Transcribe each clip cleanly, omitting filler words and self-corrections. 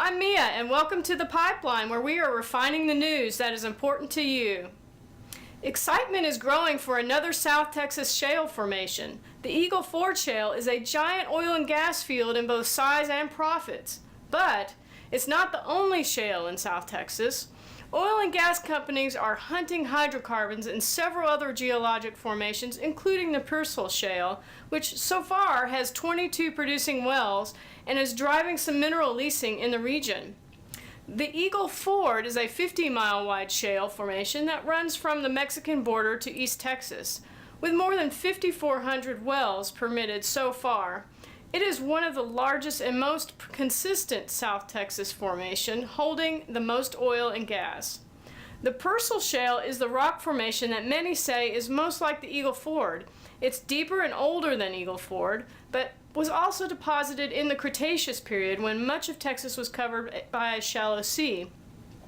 I'm Mia, and welcome to The Pipeline, where we are refining the news that is important to you. Excitement is growing for another South Texas shale formation. The Eagle Ford Shale is a giant oil and gas field in both size and profits. But it's not the only shale in South Texas. Oil and gas companies are hunting hydrocarbons in several other geologic formations, including the Pearsall Shale, which so far has 22 producing wells and is driving some mineral leasing in the region. The Eagle Ford is a 50-mile wide shale formation that runs from the Mexican border to East Texas, with more than 5,400 wells permitted so far. It is one of the largest and most consistent South Texas formation, holding the most oil and gas. The Pearsall Shale is the rock formation that many say is most like the Eagle Ford. It's deeper and older than Eagle Ford, but was also deposited in the Cretaceous period when much of Texas was covered by a shallow sea.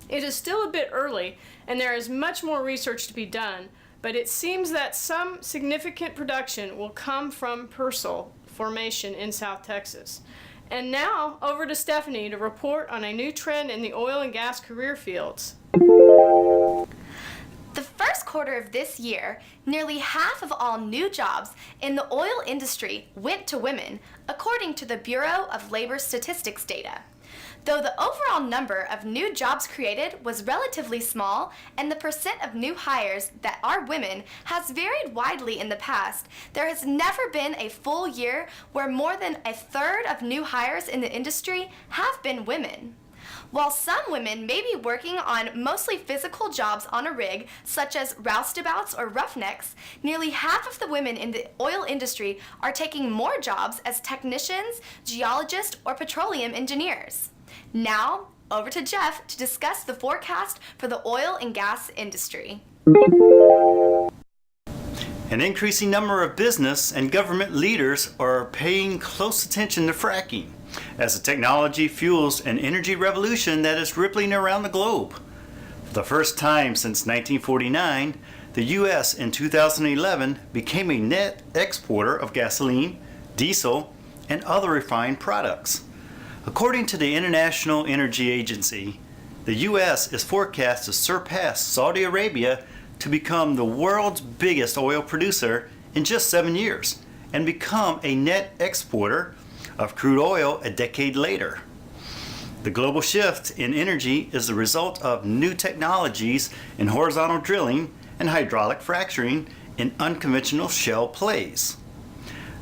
It is still a bit early, and there is much more research to be done, but it seems that some significant production will come from Pearsall formation in South Texas. And now, over to Stephanie to report on a new trend in the oil and gas career fields. The first quarter of this year, nearly half of all new jobs in the oil industry went to women, according to the Bureau of Labor Statistics data. Though the overall number of new jobs created was relatively small, and the percent of new hires that are women has varied widely in the past, there has never been a full year where more than a third of new hires in the industry have been women. While some women may be working on mostly physical jobs on a rig, such as roustabouts or roughnecks, nearly half of the women in the oil industry are taking more jobs as technicians, geologists, or petroleum engineers. Now, over to Jeff to discuss the forecast for the oil and gas industry. An increasing number of business and government leaders are paying close attention to fracking, as the technology fuels an energy revolution that is rippling around the globe. For the first time since 1949, the U.S. in 2011 became a net exporter of gasoline, diesel, and other refined products. According to the International Energy Agency, the U.S. is forecast to surpass Saudi Arabia to become the world's biggest oil producer in just 7 years and become a net exporter of crude oil a decade later. The global shift in energy is the result of new technologies in horizontal drilling and hydraulic fracturing in unconventional shale plays.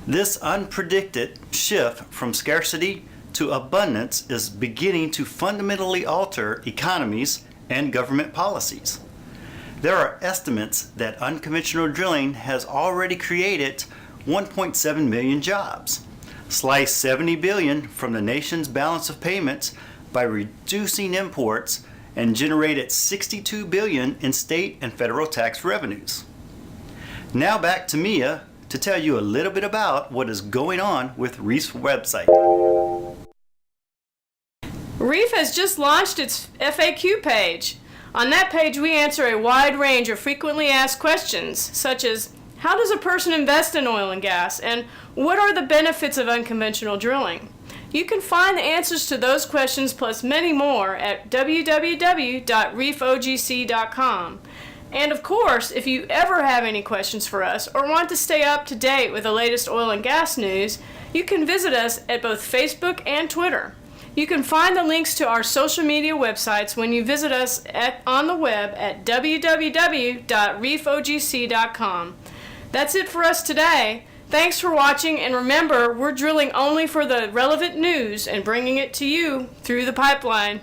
This unpredicted shift from scarcity to abundance is beginning to fundamentally alter economies and government policies. There are estimates that unconventional drilling has already created 1.7 million jobs, sliced $70 billion from the nation's balance of payments by reducing imports, and generated $62 billion in state and federal tax revenues. Now back to Mia to tell you a little bit about what is going on with Reef's website. Reef has just launched its FAQ page. On that page, we answer a wide range of frequently asked questions, such as, how does a person invest in oil and gas, and what are the benefits of unconventional drilling? You can find the answers to those questions plus many more at www.reefogc.com. And of course, if you ever have any questions for us or want to stay up to date with the latest oil and gas news, you can visit us at both Facebook and Twitter. You can find the links to our social media websites when you visit us on the web at www.reefogc.com. That's it for us today. Thanks for watching, and remember, we're drilling only for the relevant news and bringing it to you through the pipeline.